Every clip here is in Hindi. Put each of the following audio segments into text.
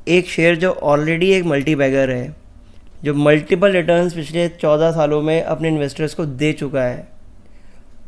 एक शेयर जो ऑलरेडी एक मल्टी बैगर है, जो मल्टीपल रिटर्न्स पिछले 14 सालों में अपने इन्वेस्टर्स को दे चुका है,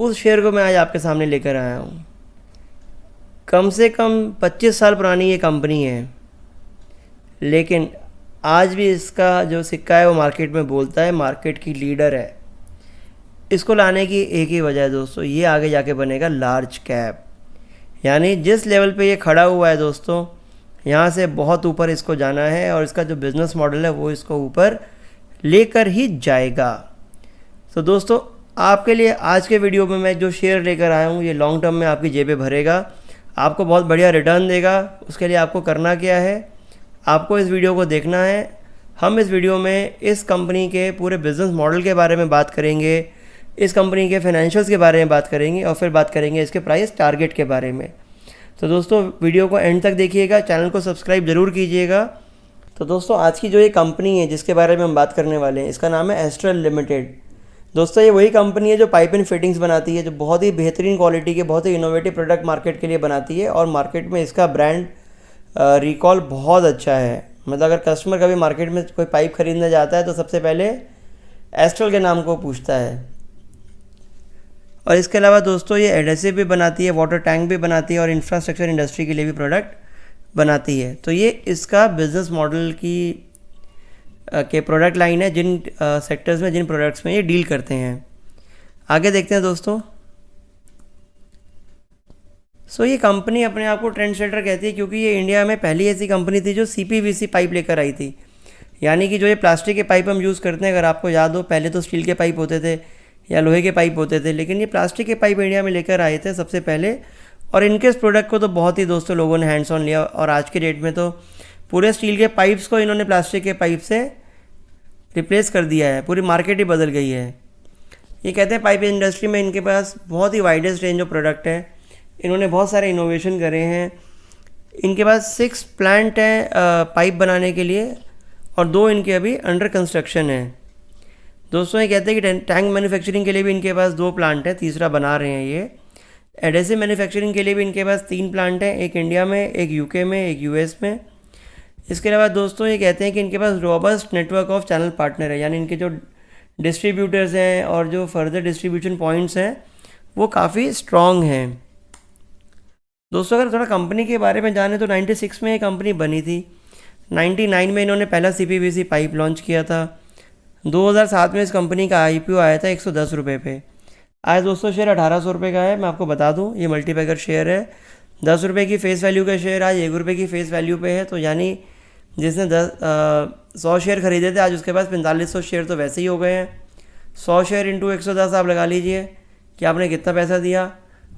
उस शेयर को मैं आज आपके सामने लेकर आया हूँ। कम से कम 25 साल पुरानी ये कंपनी है, लेकिन आज भी इसका जो सिक्का है वो मार्केट में बोलता है, मार्केट की लीडर है। इसको लाने की एक ही वजह है दोस्तों, ये आगे जाके बनेगा लार्ज कैप। यानी जिस लेवल पे ये खड़ा हुआ है दोस्तों, यहाँ से बहुत ऊपर इसको जाना है और इसका जो बिज़नेस मॉडल है वो इसको ऊपर लेकर ही जाएगा। तो दोस्तों, आपके लिए आज के वीडियो में मैं जो शेयर लेकर आया हूँ, ये लॉन्ग टर्म में आपकी जेबें भरेगा, आपको बहुत बढ़िया रिटर्न देगा। उसके लिए आपको करना क्या है, आपको इस वीडियो को देखना है। हम इस वीडियो में इस कंपनी के पूरे बिज़नेस मॉडल के बारे में बात करेंगे, इस कंपनी के फाइनेंशियल्स के बारे में बात करेंगे और फिर बात करेंगे इसके प्राइस टारगेट के बारे में। तो दोस्तों, वीडियो को एंड तक देखिएगा, चैनल को सब्सक्राइब ज़रूर कीजिएगा। तो दोस्तों, आज की जो ये कंपनी है जिसके बारे में हम बात करने वाले हैं, इसका नाम है एस्ट्रल लिमिटेड। दोस्तों, ये वही कंपनी है जो पाइप एंड फिटिंग्स बनाती है, जो बहुत ही बेहतरीन क्वालिटी के, बहुत ही इनोवेटिव प्रोडक्ट मार्केट के लिए बनाती है और मार्केट में इसका ब्रांड रिकॉल बहुत अच्छा है। मतलब अगर कस्टमर कभी मार्केट में कोई पाइप खरीदने जाता है तो सबसे पहले एस्ट्रल के नाम को पूछता है। और इसके अलावा दोस्तों, ये एडेसिव भी बनाती है, वाटर टैंक भी बनाती है और इंफ्रास्ट्रक्चर इंडस्ट्री के लिए भी प्रोडक्ट बनाती है। तो ये इसका बिज़नेस मॉडल के प्रोडक्ट लाइन है, जिन सेक्टर्स में, जिन प्रोडक्ट्स में ये डील करते हैं। आगे देखते हैं दोस्तों। ये कंपनी अपने आप को ट्रेंड सेटर कहती है, क्योंकि ये इंडिया में पहली ऐसी कंपनी थी जो CPVC पाइप लेकर आई थी। यानी कि जो ये प्लास्टिक के पाइप हम यूज़ करते हैं, अगर आपको याद हो, पहले तो स्टील के पाइप होते थे या लोहे के पाइप होते थे, लेकिन ये प्लास्टिक के पाइप इंडिया में लेकर आए थे सबसे पहले। और इनके इस प्रोडक्ट को तो बहुत ही दोस्तों लोगों ने हैंड्स ऑन लिया और आज के डेट में तो पूरे स्टील के पाइप्स को इन्होंने प्लास्टिक के पाइप से रिप्लेस कर दिया है, पूरी मार्केट ही बदल गई है। ये कहते हैं पाइप इंडस्ट्री में इनके पास बहुत ही वाइडेस्ट रेंज ऑफ प्रोडक्ट है, इन्होंने बहुत सारे इनोवेशन करे हैं। इनके पास 6 प्लांट हैं पाइप बनाने के लिए और 2 इनके अभी अंडर कंस्ट्रक्शन है। दोस्तों, ये कहते हैं कि टैंक मैन्युफैक्चरिंग के लिए भी इनके पास 2 प्लांट हैं, तीसरा बना रहे हैं ये। एडेसिव मैन्युफैक्चरिंग के लिए भी इनके पास 3 प्लांट हैं, एक इंडिया में, एक यूके में, एक यूएस में। इसके अलावा दोस्तों, ये कहते हैं कि इनके पास robust network of channel partner है, यानी इनके जो डिस्ट्रीब्यूटर्स हैं और जो फर्दर डिस्ट्रीब्यूशन पॉइंट्स हैं वो काफ़ी स्ट्रॉन्ग हैं। दोस्तों, अगर थोड़ा कंपनी के बारे में जाने तो 96 में ये कंपनी बनी थी। 99 में इन्होंने पहला CPVC पाइप लॉन्च किया था। 2007 में इस कंपनी का IPO आया था 110 रुपये पे। आज दोस्तों शेयर 1800 रुपये का है। मैं आपको बता दूं, ये मल्टीबैगर शेयर है। 10 रुपये की फेस वैल्यू का शेयर आज 1 रुपये की फेस वैल्यू पे है। तो यानी जिसने 100 शेयर खरीदे थे, आज उसके पास 4500 शेयर तो वैसे ही हो गए हैं। 100 शेयर इंटू 110 आप लगा लीजिए कि आपने कितना पैसा दिया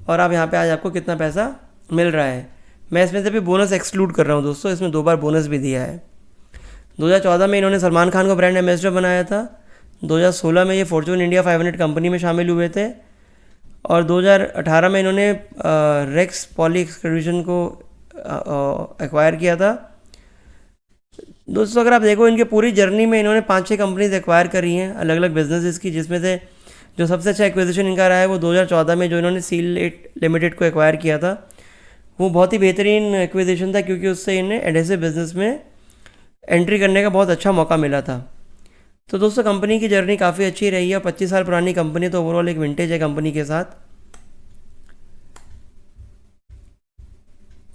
और आप यहाँ पे आज आपको कितना पैसा मिल रहा है। मैं इसमें से भी बोनस एक्सक्लूड कर रहा हूँ दोस्तों, इसमें 2 बार बोनस भी दिया है। 2014 में इन्होंने सलमान खान को ब्रांड एम्बेसडर बनाया था। 2016 में ये फॉर्चून इंडिया 500 कंपनी में शामिल हुए थे और 2018 में इन्होंने रेक्स पॉली एक्सक्लूजन को एक्वायर किया था। दोस्तों, अगर आप देखो, इनके पूरी जर्नी में इन्होंने 5-6 कंपनीज एक्वायर करी हैं अलग अलग बिजनेसेस की, जिसमें से जो सबसे अच्छा एक्विजिशन इनका रहा है वो 2014 में जो इन्होंने सीलेट लिमिटेड को एक्वायर किया था। वो बहुत ही बेहतरीन एक्विजिशन था, क्योंकि उससे इन्हें एडेसिव बिजनेस में एंट्री करने का बहुत अच्छा मौका मिला था। तो दोस्तों, कंपनी की जर्नी काफ़ी अच्छी रही है। 25 साल पुरानी कंपनी, तो ओवरऑल एक विंटेज है कंपनी के साथ।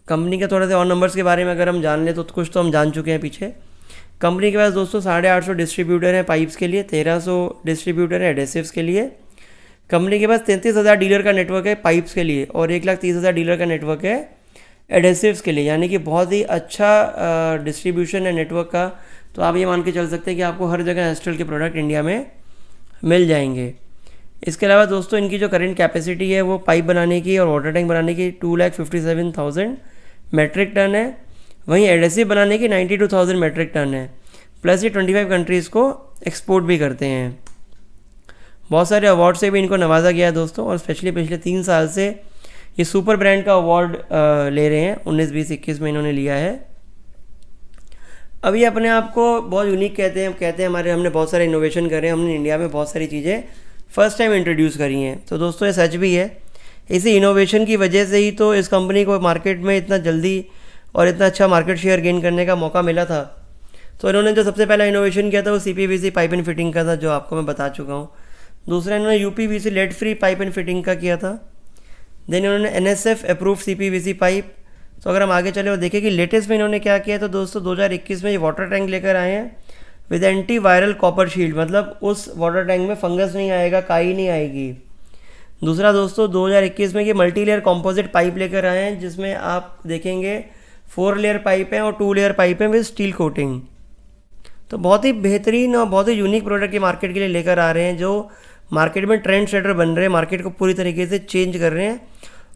कंपनी के थोड़े से और नंबर्स के बारे में अगर हम जान लें तो कुछ तो हम जान चुके हैं पीछे। कंपनी के पास दोस्तों 850 डिस्ट्रीब्यूटर हैं पाइप्स के लिए, 1300 डिस्ट्रीब्यूटर हैं एडेसिव्स के लिए। कंपनी के पास 33,000 डीलर का नेटवर्क है पाइप्स के लिए और 1,30,000 डीलर का नेटवर्क है एडेसिव्स के लिए। यानी कि बहुत ही अच्छा डिस्ट्रीब्यूशन है नेटवर्क का। तो आप ये मान के चल सकते हैं कि आपको हर जगह एस्ट्रल के प्रोडक्ट इंडिया में मिल जाएंगे। इसके अलावा दोस्तों, इनकी जो करंट कैपेसिटी है वो पाइप बनाने की और वाटर टैंक बनाने की 2,57,000 मेट्रिक टन है। वहीं एडेसिव बनाने की 92,000 मेट्रिक टन है। प्लस ये 25 कंट्रीज़ को एक्सपोर्ट भी करते हैं। बहुत सारे अवार्ड से भी इनको नवाजा गया है दोस्तों, और स्पेशली पिछले 3 साल से ये सुपर ब्रांड का अवार्ड ले रहे हैं। 19, 20, 21 में इन्होंने लिया है। अभी अपने आप को बहुत यूनिक कहते हैं हमारे, हमने बहुत सारे इनोवेशन करे हैं, हमने इंडिया में बहुत सारी चीज़ें फर्स्ट टाइम इंट्रोड्यूस करी हैं। तो दोस्तों, ये सच भी है। इसी इनोवेशन की वजह से ही तो इस कंपनी को मार्केट में इतना जल्दी और इतना अच्छा मार्केट शेयर गेन करने का मौका मिला था। तो इन्होंने जो सबसे पहला इनोवेशन किया था वो CPVC पाइप एंड फिटिंग का था, जो आपको मैं बता चुका हूँ। दूसरा इन्होंने UPVC lead free pipe and fitting का किया था। देन इन्होंने NSF अप्रूव CPVC पाइप। तो अगर हम आगे चले और देखें कि लेटेस्ट में इन्होंने क्या किया, तो दोस्तों 2021 में ये वाटर टैंक लेकर आए हैं with anti viral copper shield, मतलब उस वाटर टैंक में फंगस नहीं आएगा, काई नहीं आएगी। दूसरा दोस्तों 2021 में ये मल्टी लेयर कॉम्पोजिट पाइप लेकर आए हैं, जिसमें आप देखेंगे 4 लेयर पाइप हैं और 2 लेयर पाइप हैं विद स्टील कोटिंग। तो बहुत ही बेहतरीन और बहुत ही यूनिक प्रोडक्ट ये मार्केट के लिए लेकर आ रहे हैं, जो मार्केट में ट्रेंड सेटर बन रहे हैं, मार्केट को पूरी तरीके से चेंज कर रहे हैं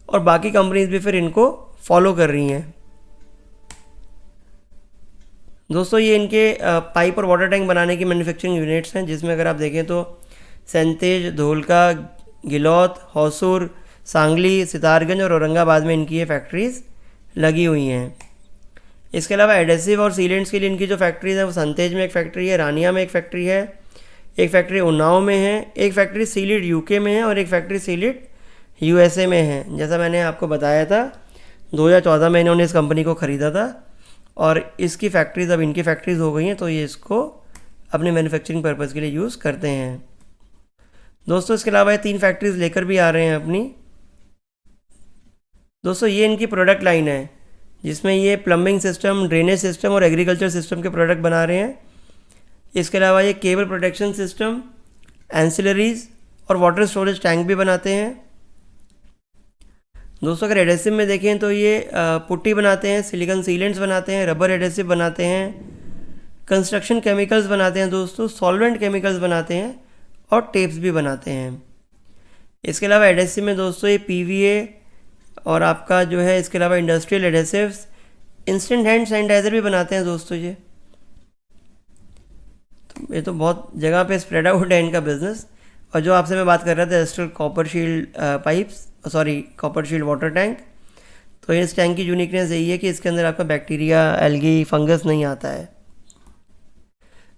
और बाकी कंपनीज भी फिर इनको फॉलो कर रही हैं। दोस्तों ये इनके पाइप और वाटर टैंक बनाने की मैन्युफैक्चरिंग यूनिट्स हैं, जिसमें अगर आप देखें तो सेंतेज, धोलका, गिलौत, होसूर, सांगली, सितारगंज और औरंगाबाद में इनकी ये फैक्ट्रीज़ लगी हुई हैं। इसके अलावा एडेसिव और सीलेंट्स के लिए इनकी जो फैक्ट्रीज़ है वो संतेज में एक फैक्ट्री है, रानिया में एक फैक्ट्री है, एक फैक्ट्री उन्नाव में है, एक फैक्ट्री सीलिट UK में है और एक फैक्ट्री सीलिट USA में है। जैसा मैंने आपको बताया था 2014 में इन्होंने इस कंपनी को ख़रीदा था और इसकी फैक्ट्रीज़ अब इनकी फैक्ट्रीज़ हो गई हैं, तो ये इसको अपने मैन्युफैक्चरिंग पर्पज़ के लिए यूज़ करते हैं। दोस्तों इसके अलावा ये 3 फैक्ट्रीज़ लेकर भी आ रहे हैं अपनी। दोस्तों ये इनकी प्रोडक्ट लाइन है, जिसमें ये प्लम्बिंग सिस्टम, ड्रेनेज सिस्टम और एग्रीकल्चर सिस्टम के प्रोडक्ट बना रहे हैं। इसके अलावा ये केबल प्रोटेक्शन सिस्टम, एंसिलरीज और वाटर स्टोरेज टैंक भी बनाते हैं। दोस्तों अगर एडेसिव में देखें तो ये पुट्टी बनाते हैं, सिलिकॉन सीलेंट्स बनाते हैं, रबर एडेसिव बनाते हैं, कंस्ट्रक्शन केमिकल्स बनाते हैं दोस्तों, सॉल्वेंट केमिकल्स बनाते हैं और टेप्स भी बनाते हैं। इसके अलावा एडेसिव में दोस्तों ये PVA और आपका जो है इसके अलावा industrial adhesives, instant hand sanitiser भी बनाते हैं दोस्तों। ये तो बहुत जगह पे स्प्रेड आउट है इनका बिज़नेस। और जो आपसे मैं बात कर रहा था astral copper shield pipes, sorry copper shield water tank, तो इस टैंक की यूनिकनेस यही है कि इसके अंदर आपका बैक्टीरिया, एल्गी, फंगस नहीं आता है।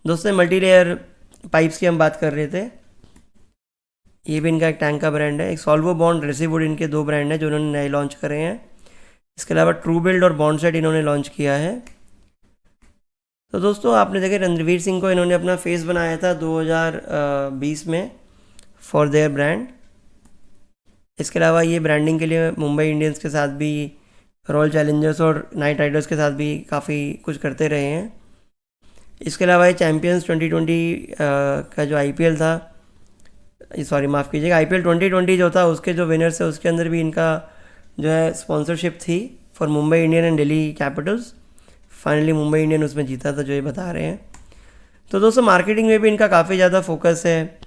दोस्तों मल्टी लेयर पाइप्स की हम बात कर रहे थे, ये भी इनका एक टैंक का ब्रांड है। एक सॉल्वो बॉन्ड, रेसिवुड इनके 2 ब्रांड हैं जो इन्होंने नए लॉन्च करे हैं। इसके अलावा ट्रू बिल्ड और बॉन्ड सेट इन्होंने लॉन्च किया है। तो दोस्तों आपने देखा रणवीर सिंह को इन्होंने अपना फेस बनाया था 2020 में फॉर देयर ब्रांड। इसके अलावा ये ब्रांडिंग के लिए मुंबई इंडियंस के साथ भी, रॉयल चैलेंजर्स और नाइट राइडर्स के साथ भी काफ़ी कुछ करते रहे हैं। इसके अलावा ये चैम्पियंस 2020 का जो IPL था, सॉरी माफ़ कीजिएगा, IPL 2020 जो था उसके जो विनर्स है उसके अंदर भी इनका जो है स्पॉन्सरशिप थी for Mumbai Indian and Delhi Capitals. Finally Mumbai Indian उसमें जीता था, जो ये बता रहे हैं। तो दोस्तों मार्केटिंग में भी इनका काफ़ी ज़्यादा फोकस है,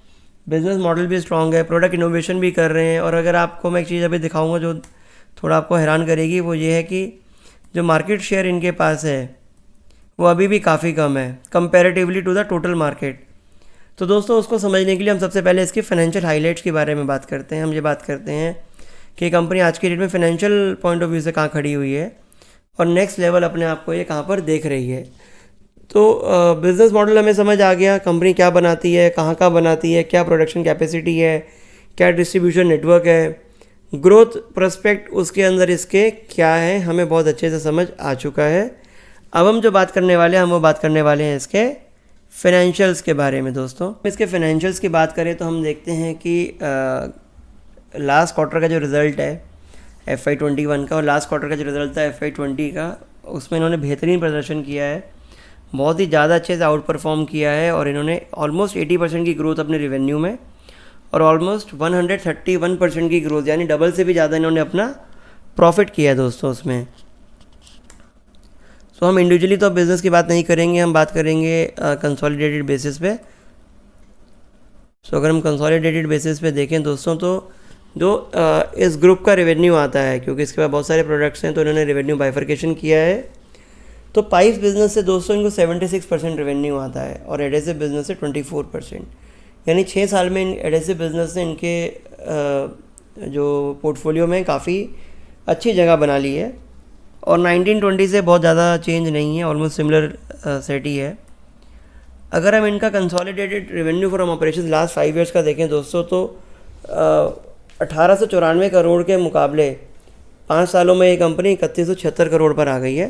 बिजनेस मॉडल भी स्ट्रॉन्ग है, प्रोडक्ट इनोवेशन भी कर रहे हैं। और अगर आपको मैं एक चीज़ अभी दिखाऊंगा जो थोड़ा आपको हैरान करेगी, वो ये है कि जो मार्केट शेयर इनके पास है वो अभी भी काफ़ी कम है comparatively to the total market. तो दोस्तों उसको समझने के लिए हम सबसे पहले इसके फाइनेंशियल हाइलाइट्स के बारे में बात करते हैं। हम ये बात करते हैं कि कंपनी आज की डेट में फाइनेंशियल पॉइंट ऑफ व्यू से कहाँ खड़ी हुई है और नेक्स्ट लेवल अपने आप को ये कहाँ पर देख रही है। तो बिज़नेस मॉडल हमें समझ आ गया, कंपनी क्या बनाती है, कहाँ बनाती है, क्या प्रोडक्शन कैपेसिटी है, क्या डिस्ट्रीब्यूशन नेटवर्क है, ग्रोथ प्रोस्पेक्ट उसके अंदर इसके क्या है, हमें बहुत अच्छे से समझ आ चुका है। अब हम जो बात करने वाले हैं, हम वो बात करने वाले हैं इसके फाइनेंशियल्स के बारे में। दोस्तों इसके फाइनेंशियल्स की बात करें तो हम देखते हैं कि लास्ट क्वार्टर का जो रिज़ल्ट है FY21 का और लास्ट क्वार्टर का जो रिज़ल्ट था FY20 का, उसमें इन्होंने बेहतरीन प्रदर्शन किया है, बहुत ही ज़्यादा अच्छे से आउट परफॉर्म किया है और इन्होंने ऑलमोस्ट 80% की ग्रोथ अपने रेवेन्यू में और ऑलमोस्ट 131% की ग्रोथ, यानी डबल से भी ज़्यादा इन्होंने अपना प्रॉफिट किया है दोस्तों उसमें। तो हम इंडिविजुअली तो बिज़नेस की बात नहीं करेंगे, हम बात करेंगे कंसोलिडेटेड बेसिस पे। अगर हम कंसोलिडेटेड बेसिस पे देखें दोस्तों, तो जो इस ग्रुप का रेवेन्यू आता है, क्योंकि इसके बाद बहुत सारे प्रोडक्ट्स हैं तो इन्होंने रेवेन्यू बाइफर्केशन किया है। तो पाइप्स बिज़नेस से दोस्तों इनको 76% रेवेन्यू आता है और एडेसिव बिज़नेस से 24%, यानी 6 साल में इन एडेसिव बिज़नेस ने इनके जो पोर्टफोलियो में काफ़ी अच्छी जगह बना ली है और 1920 से बहुत ज़्यादा चेंज नहीं है, ऑलमोस्ट सिमिलर सेट ही है। अगर हम इनका consolidated revenue from operation last 5 years का देखें दोस्तों, तो 1894 करोड़ के मुकाबले 5 सालों में ये कंपनी 3176 करोड़ पर आ गई है,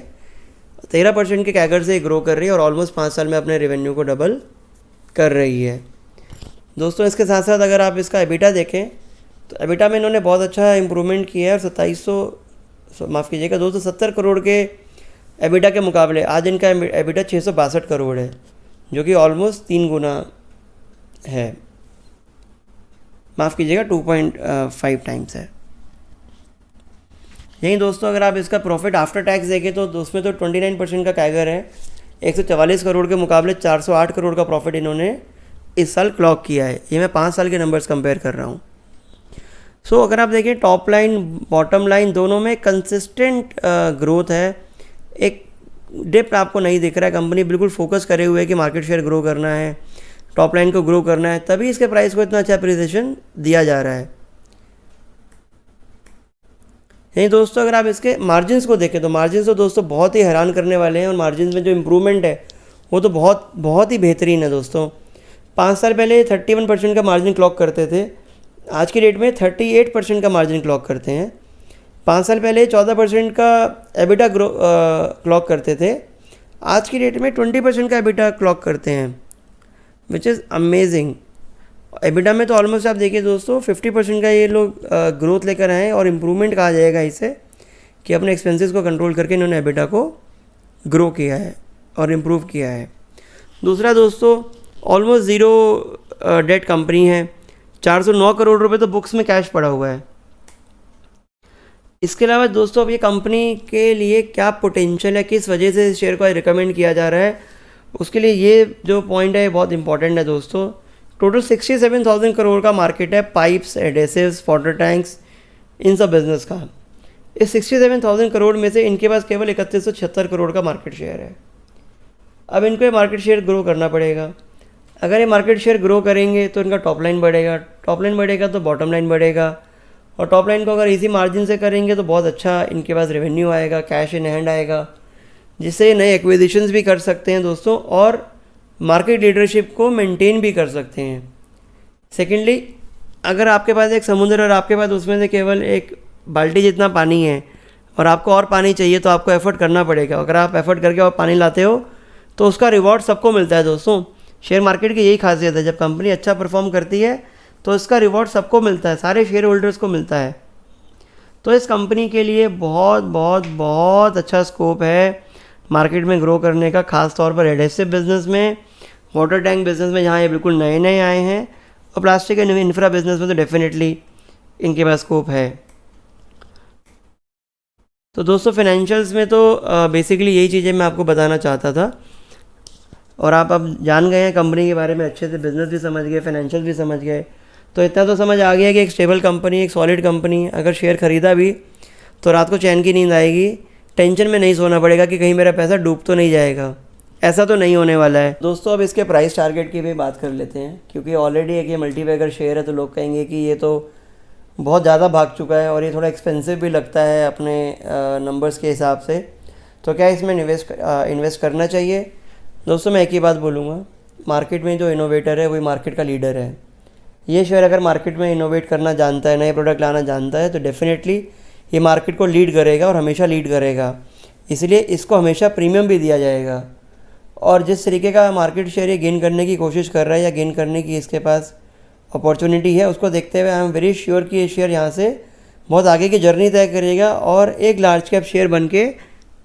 13% के कैगर से ग्रो कर रही है और ऑलमोस्ट 5 साल में अपने रेवेन्यू को डबल कर रही है। दोस्तों इसके साथ साथ अगर आप इसका एबिटा देखें तो एबिटा में इन्होंने बहुत अच्छा इम्प्रूवमेंट किया है और 270 करोड़ के एबिटा के मुकाबले आज इनका एबिटा 662 करोड़ है, जो कि ऑलमोस्ट 3 गुना है, माफ़ कीजिएगा 2.5 टाइम्स है। यहीं दोस्तों अगर आप इसका प्रॉफिट आफ्टर टैक्स देखें तो उसमें तो 29% का कैगर है। 144 करोड़ के मुकाबले 408 करोड़ का प्रॉफिट इन्होंने इस साल क्लॉक किया है। ये मैं 5 साल के नंबर्स कंपेयर कर रहा हूँ। सो अगर आप देखें टॉप लाइन बॉटम लाइन दोनों में कंसिस्टेंट ग्रोथ है। एक डिप आपको नहीं दिख रहा है। कंपनी बिल्कुल फोकस करे हुए है कि मार्केट शेयर ग्रो करना है, टॉप लाइन को ग्रो करना है, तभी इसके प्राइस को इतना अच्छा अप्रिसिएशन दिया जा रहा है। यही दोस्तों अगर आप इसके मार्जिन्स को देखें तो मार्जिन्स तो दोस्तों बहुत ही हैरान करने वाले हैं और मार्जिन्स में जो इम्प्रूवमेंट है वो तो बहुत ही बेहतरीन है दोस्तों। 5 साल पहले 31% का मार्जिन क्लॉक करते थे, आज की डेट में 38% का मार्जिन क्लॉक करते हैं। 5 साल पहले 14% का एबिटा क्लॉक करते थे, आज की डेट में 20% का एबिटा क्लॉक करते हैं, विच इज़ अमेजिंग। एबिटा में तो ऑलमोस्ट आप देखिए दोस्तों 50% का ये लोग ग्रोथ लेकर आए हैं और इम्प्रूवमेंट कहा जाएगा इसे कि अपने एक्सपेंसेस को कंट्रोल करके इन्होंने एबिटा को ग्रो किया है और इम्प्रूव किया है। दूसरा दोस्तों ऑलमोस्ट ज़ीरो डेट कंपनी है, 409 करोड़ रुपए तो बुक्स में कैश पड़ा हुआ है। इसके अलावा दोस्तों अब ये कंपनी के लिए क्या पोटेंशियल है, किस वजह से इस शेयर को रिकमेंड किया जा रहा है, उसके लिए ये जो पॉइंट है बहुत इंपॉर्टेंट है दोस्तों। टोटल 67,000 करोड़ का मार्केट है पाइप्स, एडेसिव्स, वाटर टैंक्स, इन सब बिजनेस का। इस 67,000 करोड़ में से इनके पास केवल 3176 करोड़ का मार्केट शेयर है। अब इनको ये मार्केट शेयर ग्रो करना पड़ेगा। अगर ये मार्केट शेयर ग्रो करेंगे तो इनका टॉप लाइन बढ़ेगा, टॉप लाइन बढ़ेगा तो बॉटम लाइन बढ़ेगा, और टॉप लाइन को अगर इसी मार्जिन से करेंगे तो बहुत अच्छा इनके पास रेवेन्यू आएगा, कैश इन हैंड आएगा, जिससे ये नए एक्विजिशंस भी कर सकते हैं दोस्तों और मार्केट लीडरशिप को मेंटेन भी कर सकते हैं। सेकेंडली अगर आपके पास एक समुद्र और आपके पास उसमें से केवल एक बाल्टी जितना पानी है और आपको और पानी चाहिए तो आपको एफर्ट करना पड़ेगा। अगर आप एफर्ट करके और पानी लाते हो तो उसका रिवॉर्ड सबको मिलता है दोस्तों। शेयर मार्केट की यही खासियत है, जब कंपनी अच्छा परफॉर्म करती है तो इसका रिवॉर्ड सबको मिलता है, सारे शेयर होल्डर्स को मिलता है। तो इस कंपनी के लिए बहुत बहुत बहुत अच्छा स्कोप है मार्केट में ग्रो करने का, खास तौर पर एडेसिव बिजनेस में, वाटर टैंक बिजनेस में जहाँ ये बिल्कुल नए नए आए हैं, और प्लास्टिक एंड इंफ्रा बिजनेस में तो डेफिनेटली इनके पास स्कोप है। तो दोस्तों फाइनेंशियल्स में तो बेसिकली यही चीज़ें मैं आपको बताना चाहता था, और आप अब जान गए हैं कंपनी के बारे में अच्छे से, बिजनेस भी समझ गए, फाइनेंशियल भी समझ गए। तो इतना तो समझ आ गया कि एक स्टेबल कंपनी, एक सॉलिड कंपनी, अगर शेयर ख़रीदा भी तो रात को चैन की नींद आएगी, टेंशन में नहीं सोना पड़ेगा कि कहीं मेरा पैसा डूब तो नहीं जाएगा। ऐसा तो नहीं होने वाला है दोस्तों। अब इसके प्राइस टारगेट की भी बात कर लेते हैं, क्योंकि ऑलरेडी एक ये मल्टीबैगर शेयर है तो लोग कहेंगे कि ये तो बहुत ज़्यादा भाग चुका है और ये थोड़ा एक्सपेंसिव भी लगता है अपने नंबर्स के हिसाब से। तो क्या इसमें इन्वेस्ट करना चाहिए? दोस्तों मैं एक ही बात बोलूँगा, मार्केट में जो इनोवेटर है वही मार्केट का लीडर है। ये शेयर अगर मार्केट में इनोवेट करना जानता है, नए प्रोडक्ट लाना जानता है, तो डेफिनेटली ये मार्केट को लीड करेगा और हमेशा लीड करेगा। इसलिए इसको हमेशा प्रीमियम भी दिया जाएगा। और जिस तरीके का मार्केट शेयर ये गेन करने की कोशिश कर रहा है या गेन करने की इसके पास अपॉर्चुनिटी है, उसको देखते हुए आई एम वेरी श्योर कि ये शेयर यहाँ से बहुत आगे की जर्नी तय करेगा और एक लार्ज कैप शेयर बन के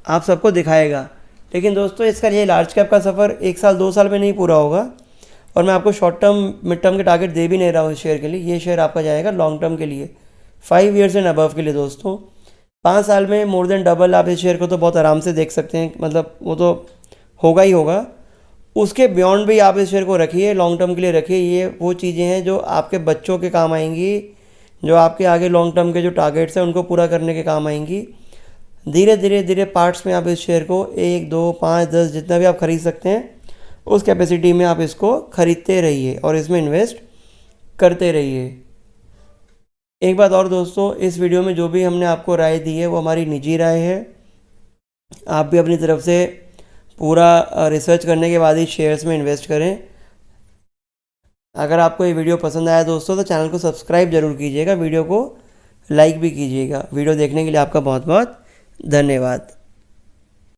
आप सबको दिखाएगा। लेकिन दोस्तों इसका ये लार्ज कैप का सफ़र 1 साल 2 साल में नहीं पूरा होगा, और मैं आपको शॉर्ट टर्म मिड टर्म के टारगेट दे भी नहीं रहा हूँ इस शेयर के लिए। ये शेयर आपका जाएगा लॉन्ग टर्म के लिए, 5 ईयर्स एंड अबव के लिए दोस्तों। 5 साल में मोर देन डबल आप इस शेयर को तो बहुत आराम से देख सकते हैं, मतलब वो तो होगा ही होगा। उसके बियॉन्ड भी आप इस शेयर को रखिए, लॉन्ग टर्म के लिए रखिए। ये वो चीज़ें हैं जो आपके बच्चों के काम आएंगी, जो आपके आगे लॉन्ग टर्म के जो टारगेट्स हैं उनको पूरा करने के काम आएंगी। धीरे धीरे धीरे पार्ट्स में आप इस शेयर को 1, 2, 5, 10 जितना भी आप ख़रीद सकते हैं उस कैपेसिटी में आप इसको ख़रीदते रहिए और इसमें इन्वेस्ट करते रहिए। एक बात और दोस्तों, इस वीडियो में जो भी हमने आपको राय दी है वो हमारी निजी राय है। आप भी अपनी तरफ से पूरा रिसर्च करने के बाद ही शेयर्स में इन्वेस्ट करें। अगर आपको ये वीडियो पसंद आया दोस्तों तो चैनल को सब्सक्राइब ज़रूर कीजिएगा, वीडियो को लाइक भी कीजिएगा। वीडियो देखने के लिए आपका बहुत बहुत धन्यवाद।